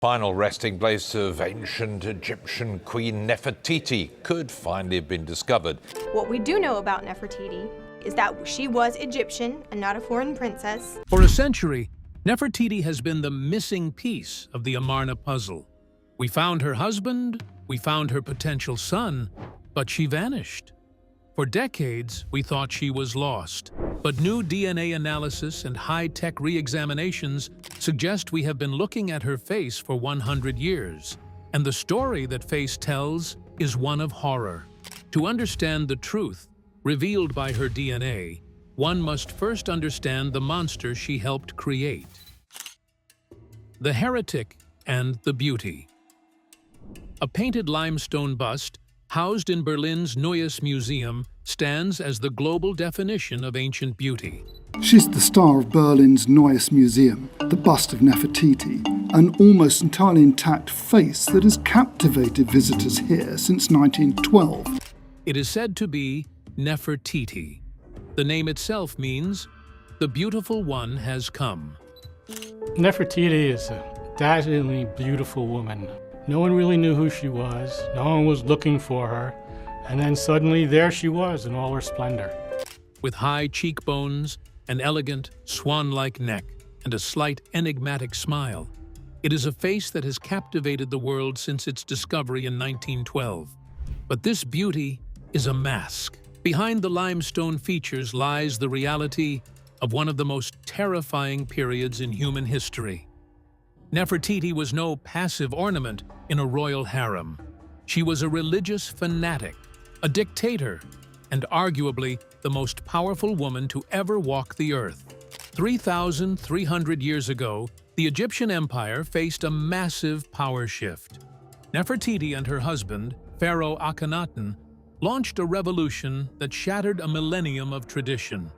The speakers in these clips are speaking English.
Final resting place of ancient Egyptian Queen Nefertiti could finally have been discovered. What we do know about Nefertiti is that she was Egyptian and not a foreign princess. For a century, Nefertiti has been the missing piece of the Amarna puzzle. We found her husband, we found her potential son, but she vanished. For decades, we thought she was lost. But new DNA analysis and high-tech re-examinations suggest we have been looking at her face for 100 years. And the story that face tells is one of horror. To understand the truth revealed by her DNA, one must first understand the monster she helped create. The Heretic and the Beauty. A painted limestone bust housed in Berlin's Neues Museum stands as the global definition of ancient beauty. She's the star of Berlin's Neues Museum, the bust of Nefertiti, an almost entirely intact face that has captivated visitors here since 1912. It is said to be Nefertiti. The name itself means, the beautiful one has come. Nefertiti is a dazzlingly beautiful woman. No one really knew who she was, no one was looking for her, and then suddenly there she was in all her splendor. With high cheekbones, an elegant, swan-like neck, and a slight enigmatic smile, it is a face that has captivated the world since its discovery in 1912. But this beauty is a mask. Behind the limestone features lies the reality of one of the most terrifying periods in human history. Nefertiti was no passive ornament in a royal harem. She was a religious fanatic, a dictator, and arguably the most powerful woman to ever walk the earth. 3,300 years ago, the Egyptian Empire faced a massive power shift. Nefertiti and her husband, Pharaoh Akhenaten, launched a revolution that shattered a millennium of tradition.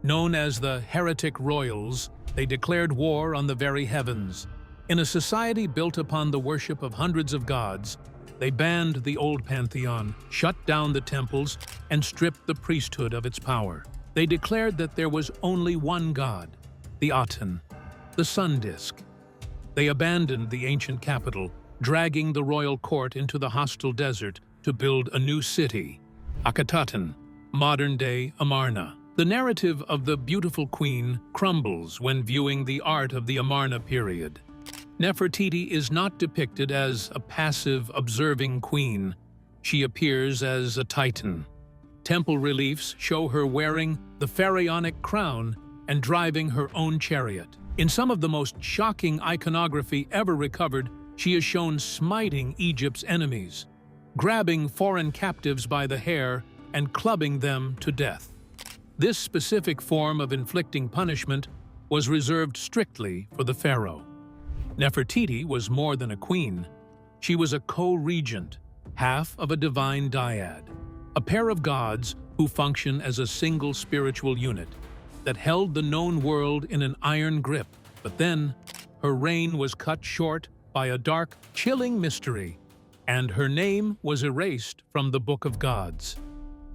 Known as the Heretic Royals, they declared war on the very heavens. In a society built upon the worship of hundreds of gods, they banned the old pantheon, shut down the temples, and stripped the priesthood of its power. They declared that there was only one god, the Aten, the sun disk. They abandoned the ancient capital, dragging the royal court into the hostile desert to build a new city, Akhetaten, modern-day Amarna. The narrative of the beautiful queen crumbles when viewing the art of the Amarna period. Nefertiti is not depicted as a passive, observing queen. She appears as a titan. Temple reliefs show her wearing the pharaonic crown and driving her own chariot. In some of the most shocking iconography ever recovered, she is shown smiting Egypt's enemies, grabbing foreign captives by the hair and clubbing them to death. This specific form of inflicting punishment was reserved strictly for the pharaoh. Nefertiti was more than a queen. She was a co-regent, half of a divine dyad, a pair of gods who function as a single spiritual unit that held the known world in an iron grip. But then, her reign was cut short by a dark, chilling mystery, and her name was erased from the Book of Gods.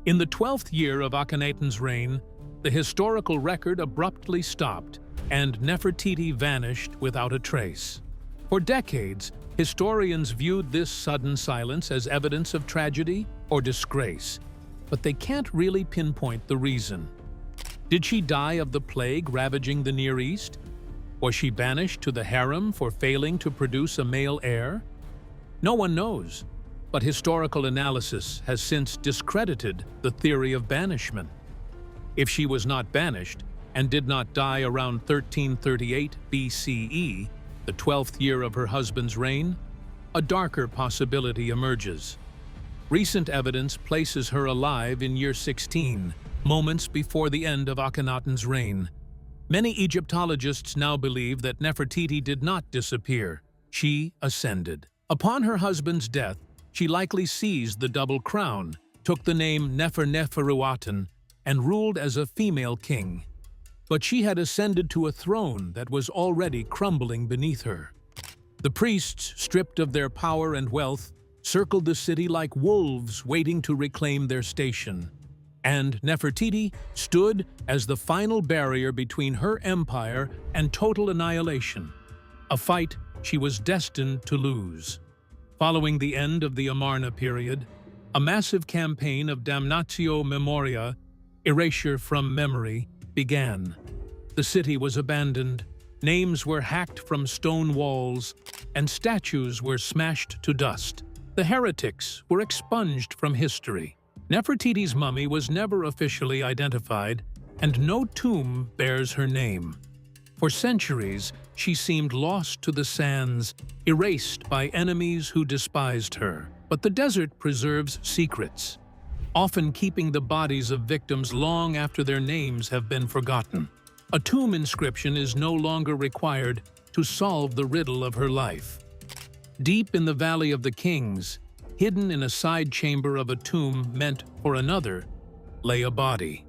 In the 12th year of Akhenaten's reign, the historical record abruptly stopped, and Nefertiti vanished without a trace. For decades, historians viewed this sudden silence as evidence of tragedy or disgrace, but they can't really pinpoint the reason. Did she die of the plague ravaging the Near East? Was she banished to the harem for failing to produce a male heir? No one knows, but historical analysis has since discredited the theory of banishment. If she was not banished, and did not die around 1338 BCE, the 12th year of her husband's reign, a darker possibility emerges. Recent evidence places her alive in year 16, moments before the end of Akhenaten's reign. Many Egyptologists now believe that Nefertiti did not disappear. She ascended. Upon her husband's death, she likely seized the double crown, took the name Neferuaten, and ruled as a female king. But she had ascended to a throne that was already crumbling beneath her. The priests, stripped of their power and wealth, circled the city like wolves waiting to reclaim their station. And Nefertiti stood as the final barrier between her empire and total annihilation. A fight she was destined to lose. Following the end of the Amarna period, a massive campaign of damnatio memoria, erasure from memory, began. The city was abandoned, names were hacked from stone walls, and statues were smashed to dust. The heretics were expunged from history. Nefertiti's mummy was never officially identified, and no tomb bears her name. For centuries, she seemed lost to the sands, erased by enemies who despised her. But the desert preserves secrets, often keeping the bodies of victims long after their names have been forgotten. A tomb inscription is no longer required to solve the riddle of her life. Deep in the Valley of the Kings, hidden in a side chamber of a tomb meant for another, lay a body.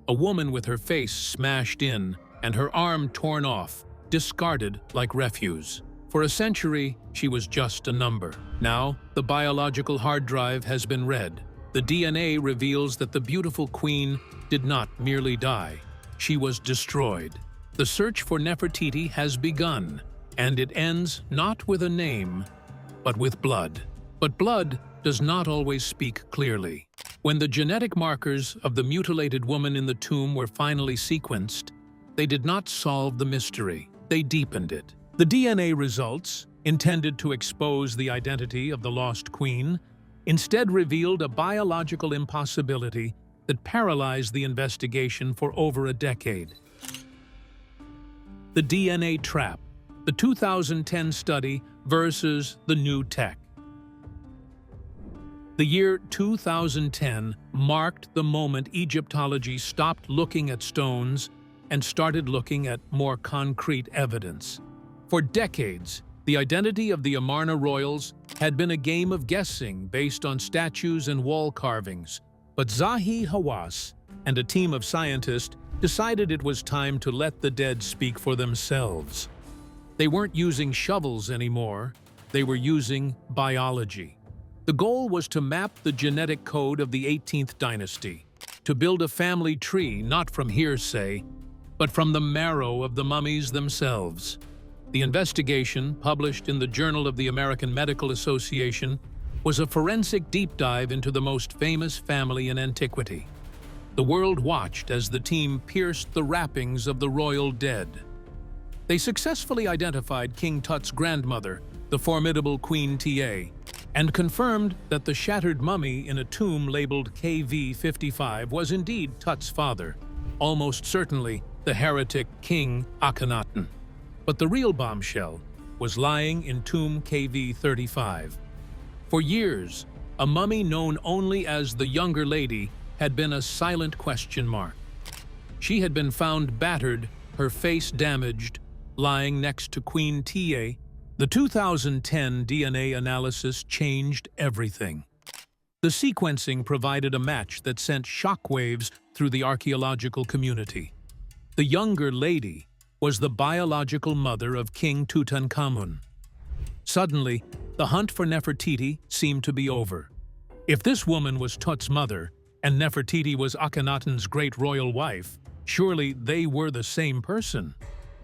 A woman with her face smashed in and her arm torn off, discarded like refuse. For a century, she was just a number. Now, the biological hard drive has been read. The DNA reveals that the beautiful queen did not merely die. She was destroyed. The search for Nefertiti has begun, and it ends not with a name, but with blood. But blood does not always speak clearly. When the genetic markers of the mutilated woman in the tomb were finally sequenced, they did not solve the mystery, they deepened it. The DNA results, intended to expose the identity of the lost queen, instead revealed a biological impossibility that paralyzed the investigation for over a decade. The DNA trap, the 2010 study versus the new tech. The year 2010 marked the moment Egyptology stopped looking at stones and started looking at more concrete evidence. For decades, the identity of the Amarna royals had been a game of guessing based on statues and wall carvings, but Zahi Hawass and a team of scientists decided it was time to let the dead speak for themselves. They weren't using shovels anymore, they were using biology. The goal was to map the genetic code of the 18th dynasty, to build a family tree not from hearsay, but from the marrow of the mummies themselves. The investigation, published in the Journal of the American Medical Association, was a forensic deep dive into the most famous family in antiquity. The world watched as the team pierced the wrappings of the royal dead. They successfully identified King Tut's grandmother, the formidable Queen Ta, and confirmed that the shattered mummy in a tomb labeled KV-55 was indeed Tut's father, almost certainly the heretic King Akhenaten. But the real bombshell was lying in tomb KV-35. For years, a mummy known only as the Younger Lady had been a silent question mark. She had been found battered, her face damaged, lying next to Queen Ta. The 2010 DNA analysis changed everything. The sequencing provided a match that sent shockwaves through the archaeological community. The Younger Lady was the biological mother of King Tutankhamun. Suddenly, the hunt for Nefertiti seemed to be over. If this woman was Tut's mother, and Nefertiti was Akhenaten's great royal wife, surely they were the same person.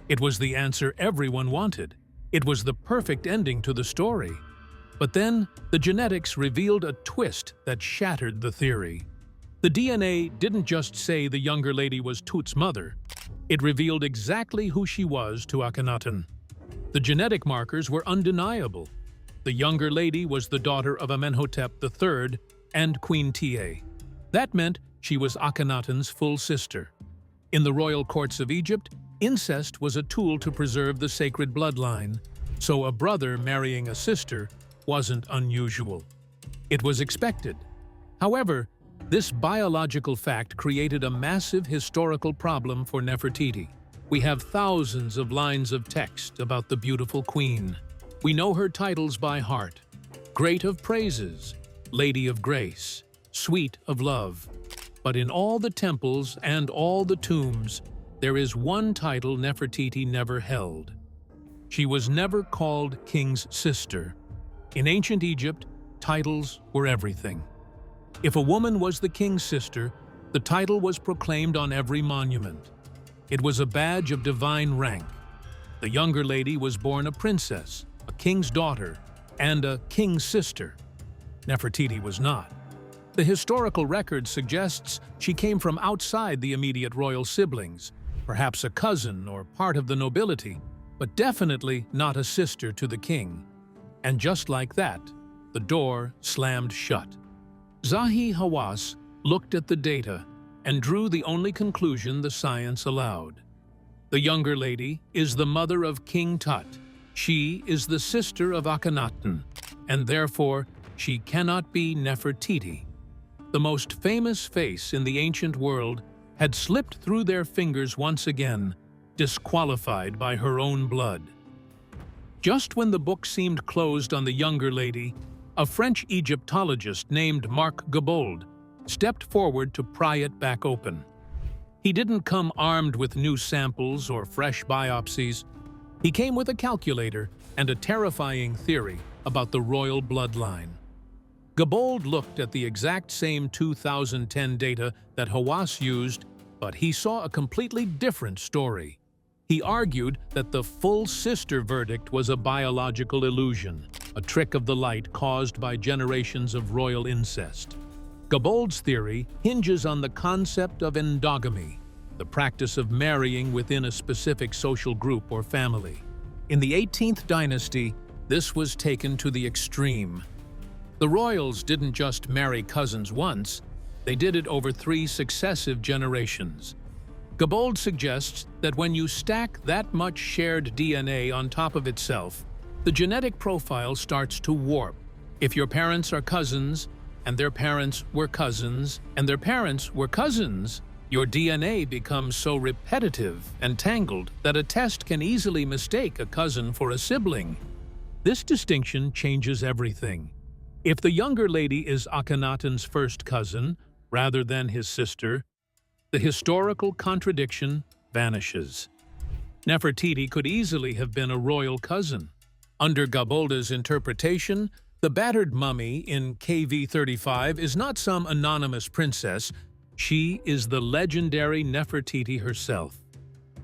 It was the answer everyone wanted. It was the perfect ending to the story. But then, the genetics revealed a twist that shattered the theory. The DNA didn't just say the Younger Lady was Tut's mother. It revealed exactly who she was to Akhenaten. The genetic markers were undeniable. The Younger Lady was the daughter of Amenhotep III and Queen Ta. That meant she was Akhenaten's full sister. In the royal courts of Egypt, incest was a tool to preserve the sacred bloodline, so a brother marrying a sister wasn't unusual. It was expected. However, this biological fact created a massive historical problem for Nefertiti. We have thousands of lines of text about the beautiful queen. We know her titles by heart: Great of Praises, Lady of Grace, Sweet of Love. But in all the temples and all the tombs, there is one title Nefertiti never held. She was never called king's sister. In ancient Egypt, titles were everything. If a woman was the king's sister, the title was proclaimed on every monument. It was a badge of divine rank. The Younger Lady was born a princess, king's daughter, and a king's sister. Nefertiti was not. The historical record suggests she came from outside the immediate royal siblings, perhaps a cousin or part of the nobility, but definitely not a sister to the king. And just like that, the door slammed shut. Zahi Hawass looked at the data and drew the only conclusion the science allowed. The younger lady is the mother of King Tut. She is the sister of Akhenaten, and therefore she cannot be Nefertiti. The most famous face in the ancient world had slipped through their fingers once again, disqualified by her own blood. Just when the book seemed closed on the younger lady, a French Egyptologist named Marc Gabold stepped forward to pry it back open. He didn't come armed with new samples or fresh biopsies. He came with a calculator and a terrifying theory about the royal bloodline. Gabold looked at the exact same 2010 data that Hawass used, but he saw a completely different story. He argued that the full sister verdict was a biological illusion, a trick of the light caused by generations of royal incest. Gabold's theory hinges on the concept of endogamy, the practice of marrying within a specific social group or family. In the 18th dynasty, this was taken to the extreme. The royals didn't just marry cousins once, they did it over 3 successive generations. Gabold suggests that when you stack that much shared DNA on top of itself, the genetic profile starts to warp. If your parents are cousins, and their parents were cousins, and their parents were cousins, your DNA becomes so repetitive and tangled that a test can easily mistake a cousin for a sibling. This distinction changes everything. If the younger lady is Akhenaten's first cousin, rather than his sister, the historical contradiction vanishes. Nefertiti could easily have been a royal cousin. Under Gabolda's interpretation, the battered mummy in KV-35 is not some anonymous princess. She is the legendary Nefertiti herself,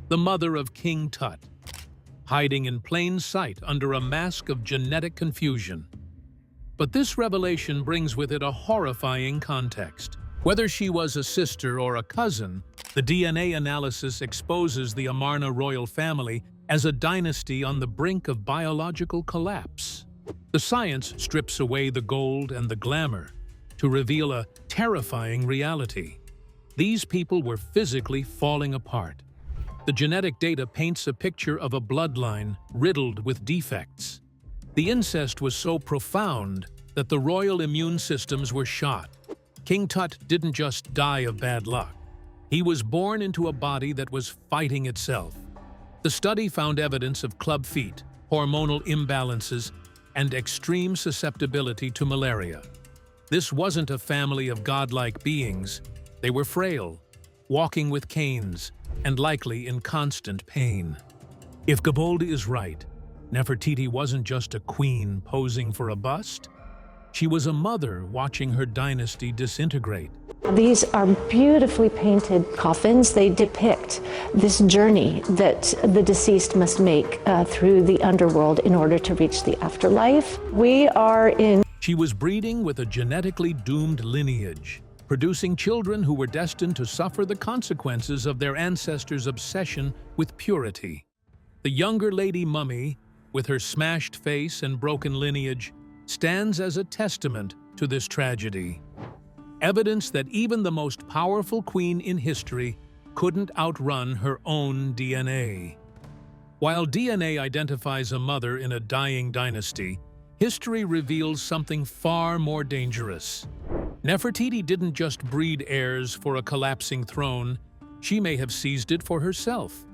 the mother of King Tut, hiding in plain sight under a mask of genetic confusion. But this revelation brings with it a horrifying context. Whether she was a sister or a cousin, the DNA analysis exposes the Amarna royal family as a dynasty on the brink of biological collapse. The science strips away the gold and the glamour to reveal a terrifying reality. These people were physically falling apart. The genetic data paints a picture of a bloodline riddled with defects. The incest was so profound that the royal immune systems were shot. King Tut didn't just die of bad luck. He was born into a body that was fighting itself. The study found evidence of club feet, hormonal imbalances, and extreme susceptibility to malaria. This wasn't a family of godlike beings. They were frail, walking with canes, and likely in constant pain. If Gabold is right, Nefertiti wasn't just a queen posing for a bust. She was a mother watching her dynasty disintegrate. These are beautifully painted coffins. They depict this journey that the deceased must make through the underworld in order to reach the afterlife. She was breeding with a genetically doomed lineage, producing children who were destined to suffer the consequences of their ancestors' obsession with purity. The younger lady mummy, with her smashed face and broken lineage, stands as a testament to this tragedy. Evidence that even the most powerful queen in history couldn't outrun her own DNA. While DNA identifies a mother in a dying dynasty, history reveals something far more dangerous. Nefertiti didn't just breed heirs for a collapsing throne, she may have seized it for herself.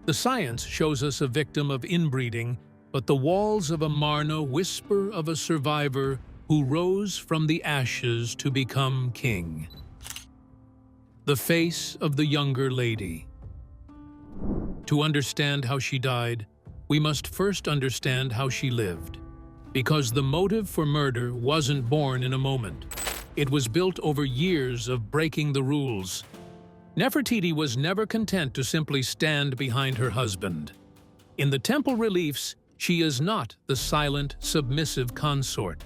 The science shows us a victim of inbreeding, but the walls of Amarna whisper of a survivor who rose from the ashes to become king. The face of the younger lady. To understand how she died, we must first understand how she lived. Because the motive for murder wasn't born in a moment. It was built over years of breaking the rules. Nefertiti was never content to simply stand behind her husband. In the temple reliefs, She is not the silent, submissive consort.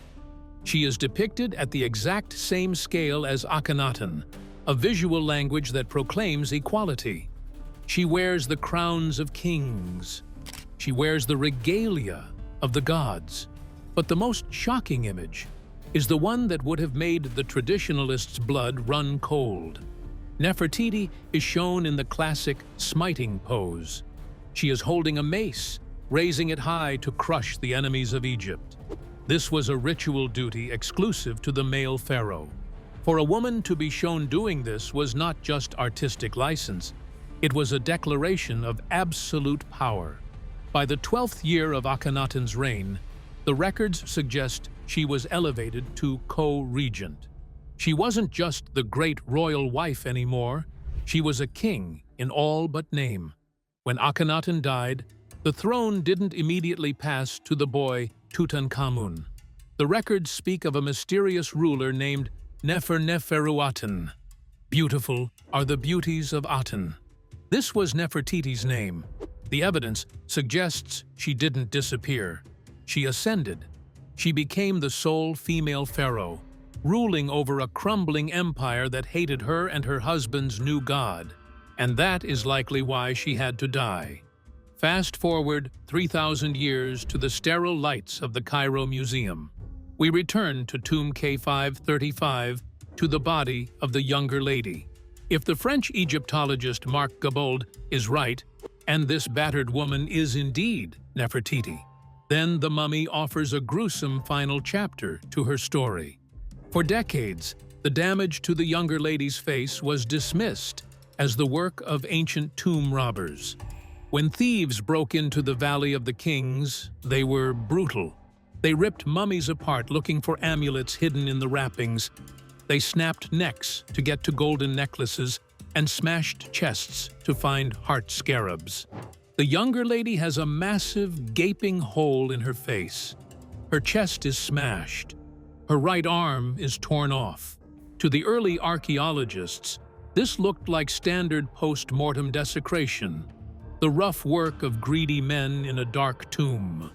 She is depicted at the exact same scale as Akhenaten, a visual language that proclaims equality. She wears the crowns of kings. She wears the regalia of the gods. But the most shocking image is the one that would have made the traditionalists' blood run cold. Nefertiti is shown in the classic smiting pose. She is holding a mace, raising it high to crush the enemies of Egypt. This was a ritual duty exclusive to the male pharaoh. For a woman to be shown doing this was not just artistic license, it was a declaration of absolute power. By the 12th year of Akhenaten's reign, the records suggest she was elevated to co-regent. She wasn't just the great royal wife anymore, she was a king in all but name. When Akhenaten died, the throne didn't immediately pass to the boy Tutankhamun. The records speak of a mysterious ruler named Neferuaten. Beautiful are the beauties of Aten. This was Nefertiti's name. The evidence suggests she didn't disappear. She ascended. She became the sole female pharaoh, ruling over a crumbling empire that hated her and her husband's new god. And that is likely why she had to die. Fast forward 3,000 years to the sterile lights of the Cairo Museum. We return to tomb K535 to the body of the younger lady. If the French Egyptologist Marc Gabold is right, and this battered woman is indeed Nefertiti, then the mummy offers a gruesome final chapter to her story. For decades, the damage to the younger lady's face was dismissed as the work of ancient tomb robbers. When thieves broke into the Valley of the Kings, they were brutal. They ripped mummies apart looking for amulets hidden in the wrappings. They snapped necks to get to golden necklaces and smashed chests to find heart scarabs. The younger lady has a massive, gaping hole in her face. Her chest is smashed. Her right arm is torn off. To the early archaeologists, this looked like standard post-mortem desecration, the rough work of greedy men in a dark tomb.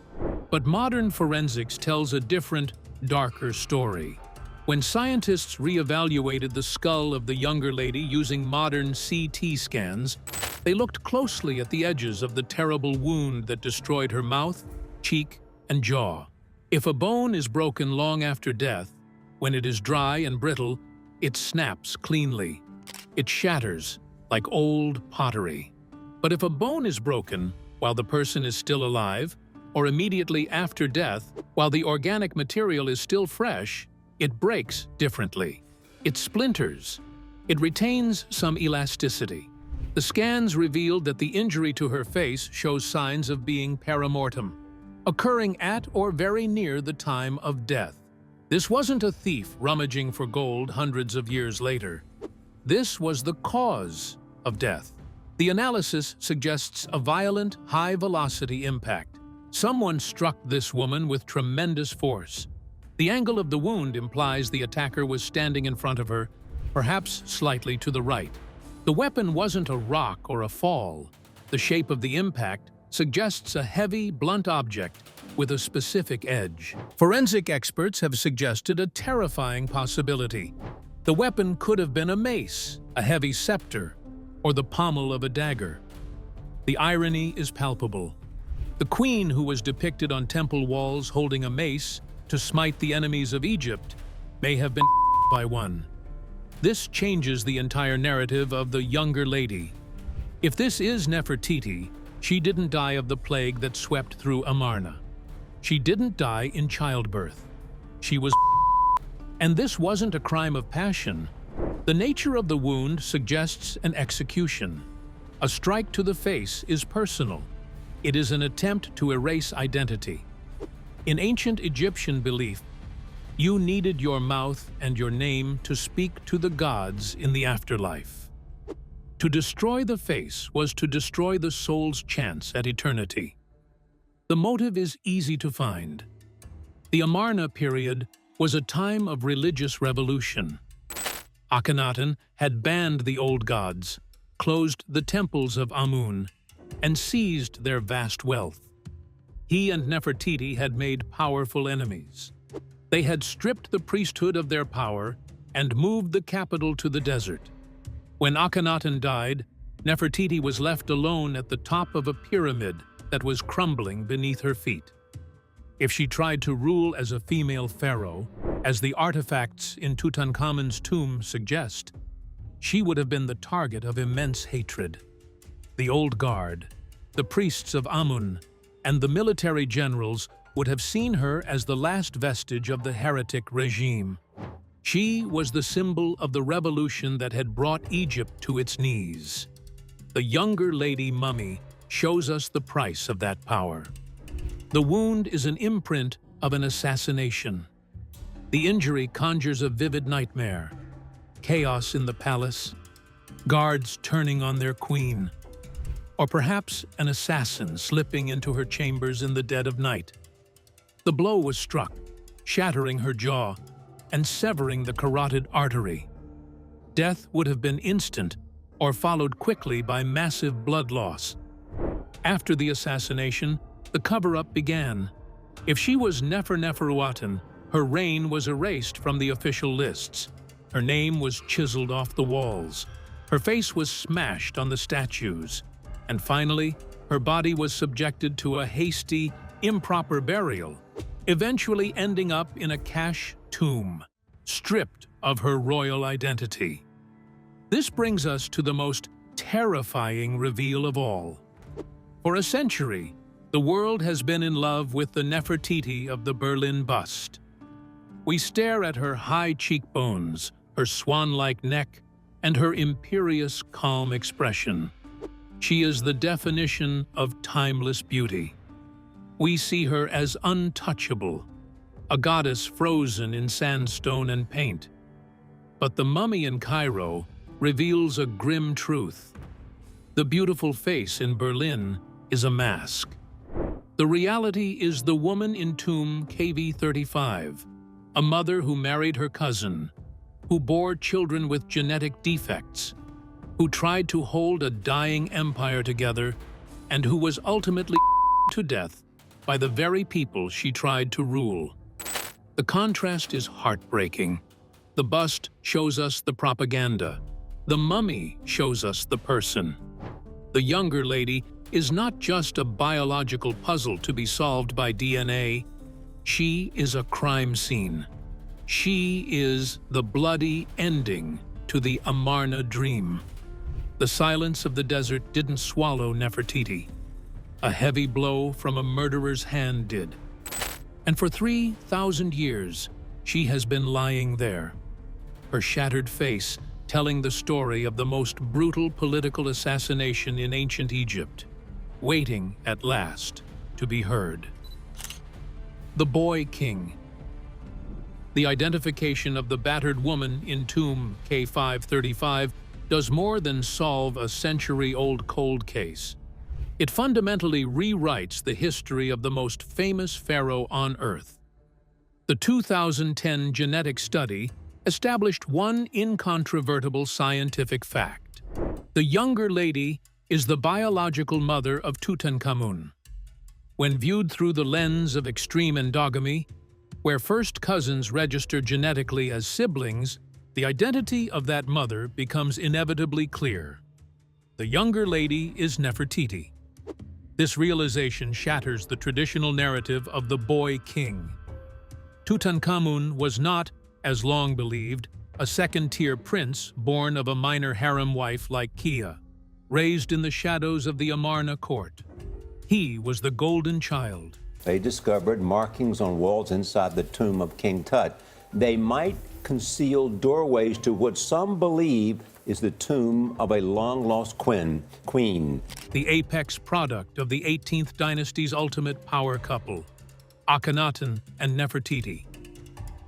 But modern forensics tells a different, darker story. When scientists reevaluated the skull of the younger lady using modern CT scans, they looked closely at the edges of the terrible wound that destroyed her mouth, cheek, and jaw. If a bone is broken long after death, when it is dry and brittle, it snaps cleanly. It shatters like old pottery. But if a bone is broken while the person is still alive, or immediately after death, while the organic material is still fresh, it breaks differently. It splinters. It retains some elasticity. The scans revealed that the injury to her face shows signs of being perimortem, occurring at or very near the time of death. This wasn't a thief rummaging for gold hundreds of years later. This was the cause of death. The analysis suggests a violent, high-velocity impact. Someone struck this woman with tremendous force. The angle of the wound implies the attacker was standing in front of her, perhaps slightly to the right. The weapon wasn't a rock or a fall. The shape of the impact suggests a heavy, blunt object with a specific edge. Forensic experts have suggested a terrifying possibility. The weapon could have been a mace, a heavy scepter, or the pommel of a dagger. The irony is palpable. The queen who was depicted on temple walls holding a mace to smite the enemies of Egypt may have been by one. This changes the entire narrative of the younger lady. If this is Nefertiti, she didn't die of the plague that swept through Amarna. She didn't die in childbirth. She was and this wasn't a crime of passion. The nature of the wound suggests an execution. A strike to the face is personal. It is an attempt to erase identity. In ancient Egyptian belief, you needed your mouth and your name to speak to the gods in the afterlife. To destroy the face was to destroy the soul's chance at eternity. The motive is easy to find. The Amarna period was a time of religious revolution. Akhenaten had banned the old gods, closed the temples of Amun, and seized their vast wealth. He and Nefertiti had made powerful enemies. They had stripped the priesthood of their power and moved the capital to the desert. When Akhenaten died, Nefertiti was left alone at the top of a pyramid that was crumbling beneath her feet. If she tried to rule as a female pharaoh, as the artifacts in Tutankhamun's tomb suggest, she would have been the target of immense hatred. The old guard, the priests of Amun, and the military generals would have seen her as the last vestige of the heretic regime. She was the symbol of the revolution that had brought Egypt to its knees. The younger lady mummy shows us the price of that power. The wound is an imprint of an assassination. The injury conjures a vivid nightmare. Chaos in the palace, guards turning on their queen, or perhaps an assassin slipping into her chambers in the dead of night. The blow was struck, shattering her jaw and severing the carotid artery. Death would have been instant or followed quickly by massive blood loss. After the assassination, the cover-up began. If she was Neferuaten, her reign was erased from the official lists. Her name was chiseled off the walls. Her face was smashed on the statues. And finally, her body was subjected to a hasty, improper burial, eventually ending up in a cache tomb, stripped of her royal identity. This brings us to the most terrifying reveal of all. For a century, the world has been in love with the Nefertiti of the Berlin bust. We stare at her high cheekbones, her swan-like neck, and her imperious, calm expression. She is the definition of timeless beauty. We see her as untouchable, a goddess frozen in sandstone and paint. But the mummy in Cairo reveals a grim truth. The beautiful face in Berlin is a mask. The reality is the woman in tomb KV35, a mother who married her cousin, who bore children with genetic defects, who tried to hold a dying empire together, and who was ultimately to death by the very people she tried to rule. The contrast is heartbreaking. The bust shows us the propaganda. The mummy shows us the person. The younger lady is not just a biological puzzle to be solved by DNA. She is a crime scene. She is the bloody ending to the Amarna dream. The silence of the desert didn't swallow Nefertiti. A heavy blow from a murderer's hand did. And for 3,000 years, she has been lying there, her shattered face telling the story of the most brutal political assassination in ancient Egypt, waiting at last to be heard. The Boy King. The identification of the battered woman in tomb K535 does more than solve a century-old cold case. It fundamentally rewrites the history of the most famous pharaoh on Earth. The 2010 genetic study established one incontrovertible scientific fact. The younger lady is the biological mother of Tutankhamun. When viewed through the lens of extreme endogamy, where first cousins register genetically as siblings, the identity of that mother becomes inevitably clear. The younger lady is Nefertiti. This realization shatters the traditional narrative of the boy king. Tutankhamun was not, as long believed, a second-tier prince born of a minor harem wife like Kia, raised in the shadows of the Amarna court. He was the golden child. They discovered markings on walls inside the tomb of King Tut. They might conceal doorways to what some believe is the tomb of a long-lost queen. The apex product of the 18th dynasty's ultimate power couple, Akhenaten and Nefertiti.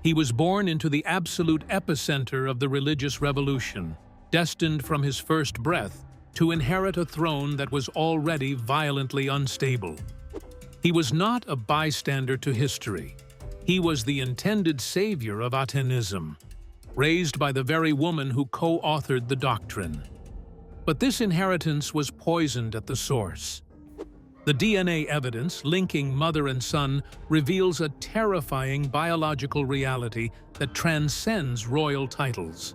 He was born into the absolute epicenter of the religious revolution, destined from his first breath to inherit a throne that was already violently unstable. He was not a bystander to history. He was the intended savior of Atenism, raised by the very woman who co-authored the doctrine. But this inheritance was poisoned at the source. The DNA evidence linking mother and son reveals a terrifying biological reality that transcends royal titles.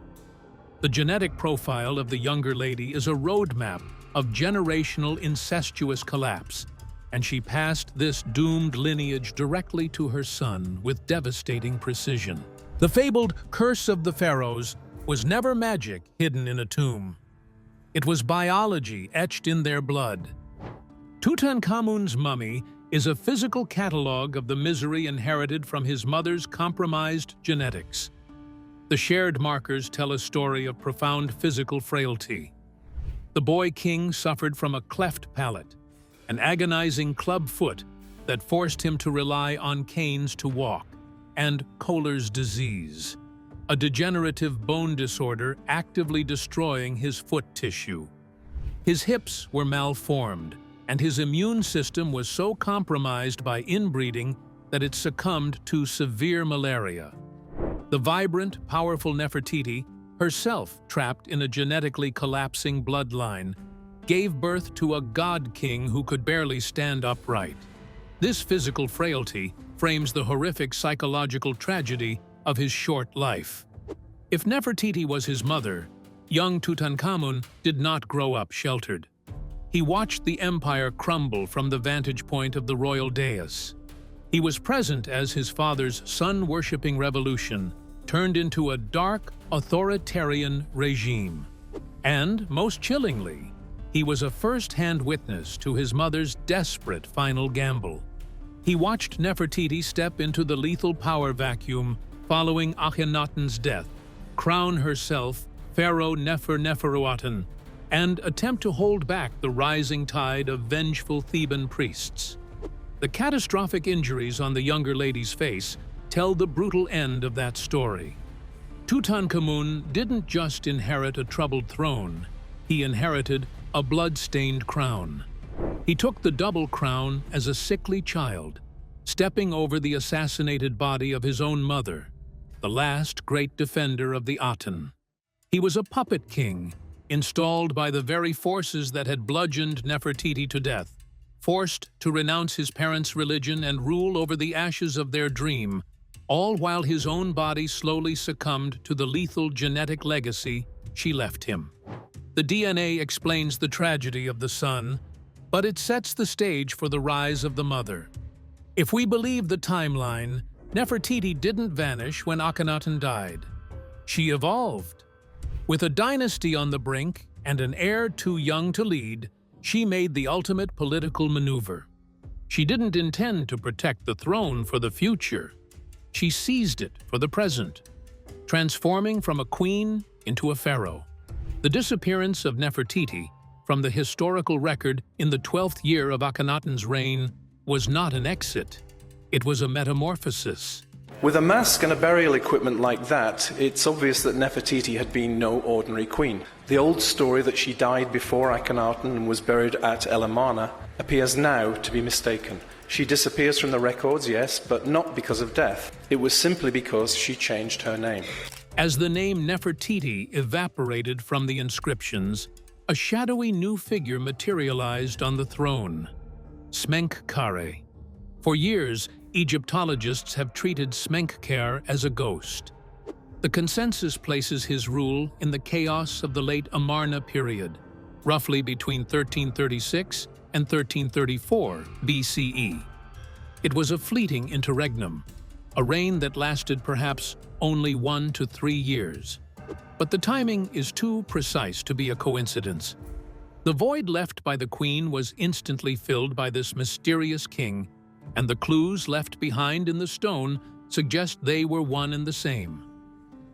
The genetic profile of the younger lady is a roadmap of generational incestuous collapse, and she passed this doomed lineage directly to her son with devastating precision. The fabled Curse of the Pharaohs was never magic hidden in a tomb. It was biology etched in their blood. Tutankhamun's mummy is a physical catalog of the misery inherited from his mother's compromised genetics. The shared markers tell a story of profound physical frailty. The boy king suffered from a cleft palate, an agonizing club foot that forced him to rely on canes to walk, and Kohler's disease, a degenerative bone disorder actively destroying his foot tissue. His hips were malformed, and his immune system was so compromised by inbreeding that it succumbed to severe malaria. The vibrant, powerful Nefertiti, herself trapped in a genetically collapsing bloodline, gave birth to a god king who could barely stand upright. This physical frailty frames the horrific psychological tragedy of his short life. If Nefertiti was his mother, young Tutankhamun did not grow up sheltered. He watched the empire crumble from the vantage point of the royal dais. He was present as his father's sun-worshipping revolution turned into a dark, authoritarian regime. And, most chillingly, he was a first-hand witness to his mother's desperate final gamble. He watched Nefertiti step into the lethal power vacuum following Akhenaten's death, crown herself Pharaoh Neferuaten, and attempt to hold back the rising tide of vengeful Theban priests. The catastrophic injuries on the younger lady's face tell the brutal end of that story. Tutankhamun didn't just inherit a troubled throne, he inherited a blood-stained crown. He took the double crown as a sickly child, stepping over the assassinated body of his own mother, the last great defender of the Aten. He was a puppet king, installed by the very forces that had bludgeoned Nefertiti to death, forced to renounce his parents' religion and rule over the ashes of their dream, all while his own body slowly succumbed to the lethal genetic legacy she left him. The DNA explains the tragedy of the son, but it sets the stage for the rise of the mother. If we believe the timeline, Nefertiti didn't vanish when Akhenaten died. She evolved. With a dynasty on the brink and an heir too young to lead, she made the ultimate political maneuver. She didn't intend to protect the throne for the future. She seized it for the present, transforming from a queen into a pharaoh. The disappearance of Nefertiti from the historical record in the 12th year of Akhenaten's reign was not an exit. It was a metamorphosis. With a mask and a burial equipment like that, it's obvious that Nefertiti had been no ordinary queen. The old story that she died before Akhenaten and was buried at Amarna appears now to be mistaken. She disappears from the records, yes, but not because of death. It was simply because she changed her name. As the name Nefertiti evaporated from the inscriptions, a shadowy new figure materialized on the throne, Smenkhkare. For years, Egyptologists have treated Smenkhkare as a ghost. The consensus places his rule in the chaos of the late Amarna period, roughly between 1336 and 1334 BCE. It was a fleeting interregnum, a reign that lasted perhaps only 1 to 3 years. But the timing is too precise to be a coincidence. The void left by the queen was instantly filled by this mysterious king, and the clues left behind in the stone suggest they were one and the same.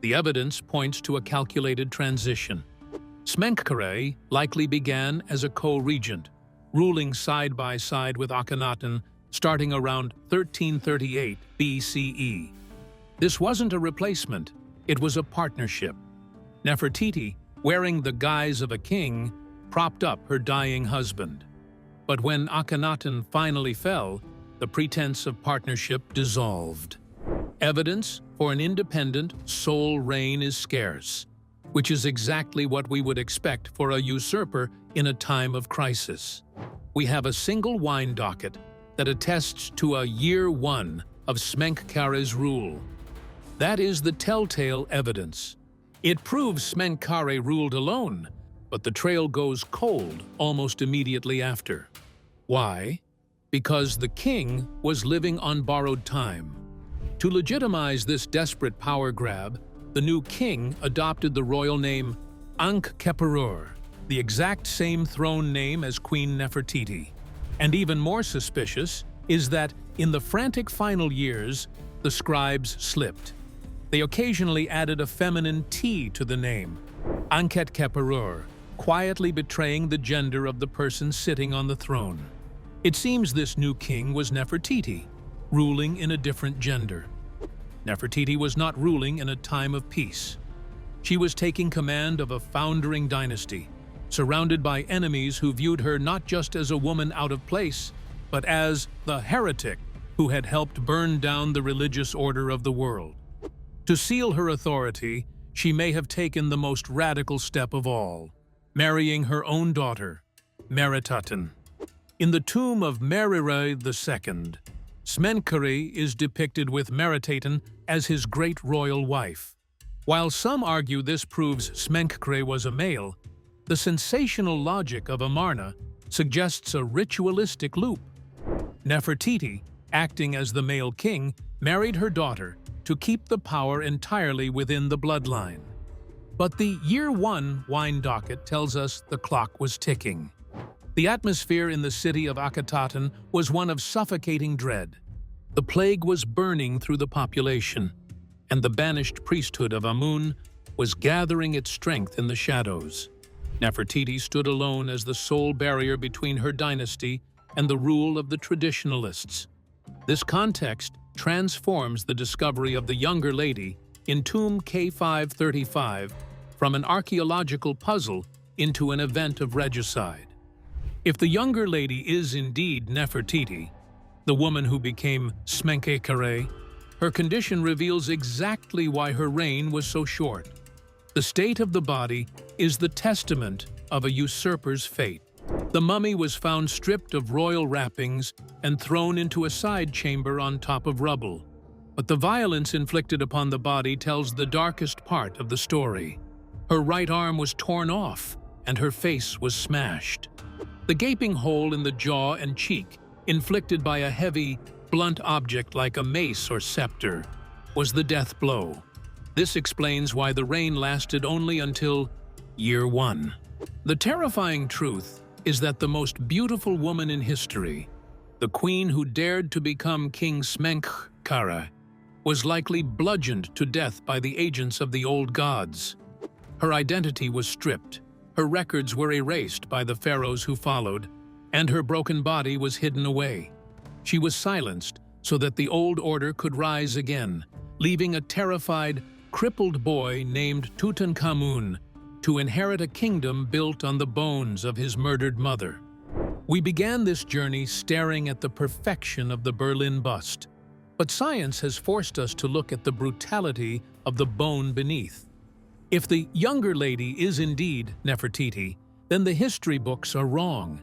The evidence points to a calculated transition. Smenkhkare likely began as a co-regent, ruling side by side with Akhenaten starting around 1338 BCE. This wasn't a replacement, it was a partnership. Nefertiti, wearing the guise of a king, propped up her dying husband. But when Akhenaten finally fell, the pretense of partnership dissolved. Evidence for an independent sole reign is scarce, which is exactly what we would expect for a usurper in a time of crisis. we have a single wine docket that attests to a year 1 of Smenkhkare's rule. That is the telltale evidence. It proves Smenkhkare ruled alone, but the trail goes cold almost immediately after. Why? Because the king was living on borrowed time. To legitimize this desperate power grab, the new king adopted the royal name Ankh-Keperur, the exact same throne name as Queen Nefertiti. And even more suspicious is that in the frantic final years, the scribes slipped. They occasionally added a feminine T to the name, Ankhet-Keperur, quietly betraying the gender of the person sitting on the throne. It seems this new king was Nefertiti, ruling in a different gender. Nefertiti was not ruling in a time of peace. She was taking command of a foundering dynasty, surrounded by enemies who viewed her not just as a woman out of place, but as the heretic who had helped burn down the religious order of the world. To seal her authority, she may have taken the most radical step of all, marrying her own daughter, Meritaten. In the tomb of Merire II, Smenkhkare is depicted with Meritaten as his great royal wife. While some argue this proves Smenkhkare was a male, the sensational logic of Amarna suggests a ritualistic loop. Nefertiti, acting as the male king, married her daughter to keep the power entirely within the bloodline. But the year 1 wine docket tells us the clock was ticking. The atmosphere in the city of Akhetaten was one of suffocating dread. The plague was burning through the population, and the banished priesthood of Amun was gathering its strength in the shadows. Nefertiti stood alone as the sole barrier between her dynasty and the rule of the traditionalists. This context transforms the discovery of the younger lady in tomb K535 from an archaeological puzzle into an event of regicide. If the younger lady is indeed Nefertiti, the woman who became Smenkhkare, her condition reveals exactly why her reign was so short. The state of the body is the testament of a usurper's fate. The mummy was found stripped of royal wrappings and thrown into a side chamber on top of rubble. But the violence inflicted upon the body tells the darkest part of the story. Her right arm was torn off, and her face was smashed. The gaping hole in the jaw and cheek, inflicted by a heavy, blunt object like a mace or scepter, was the death blow. This explains why the reign lasted only until year 1. The terrifying truth is that the most beautiful woman in history, the queen who dared to become King Smenkhkare, was likely bludgeoned to death by the agents of the old gods. Her identity was stripped, her records were erased by the pharaohs who followed, and her broken body was hidden away. She was silenced so that the old order could rise again, leaving a terrified, crippled boy named Tutankhamun to inherit a kingdom built on the bones of his murdered mother. We began this journey staring at the perfection of the Berlin bust, but science has forced us to look at the brutality of the bone beneath. If the younger lady is indeed Nefertiti, then the history books are wrong.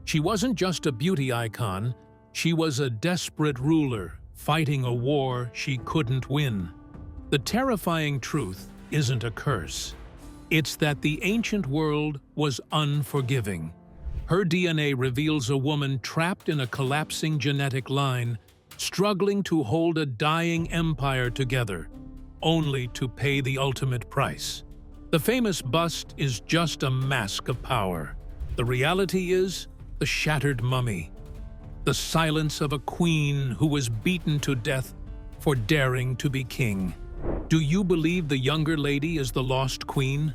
She wasn't just a beauty icon, she was a desperate ruler fighting a war she couldn't win. The terrifying truth isn't a curse. It's that the ancient world was unforgiving. Her DNA reveals a woman trapped in a collapsing genetic line, struggling to hold a dying empire together, only to pay the ultimate price. The famous bust is just a mask of power. The reality is the shattered mummy, the silence of a queen who was beaten to death for daring to be king. Do you believe the younger lady is the lost queen?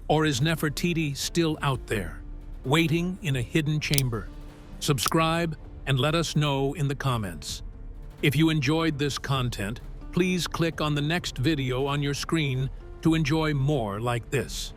Or is Nefertiti still out there, waiting in a hidden chamber? Subscribe and let us know in the comments. If you enjoyed this content, please click on the next video on your screen to enjoy more like this.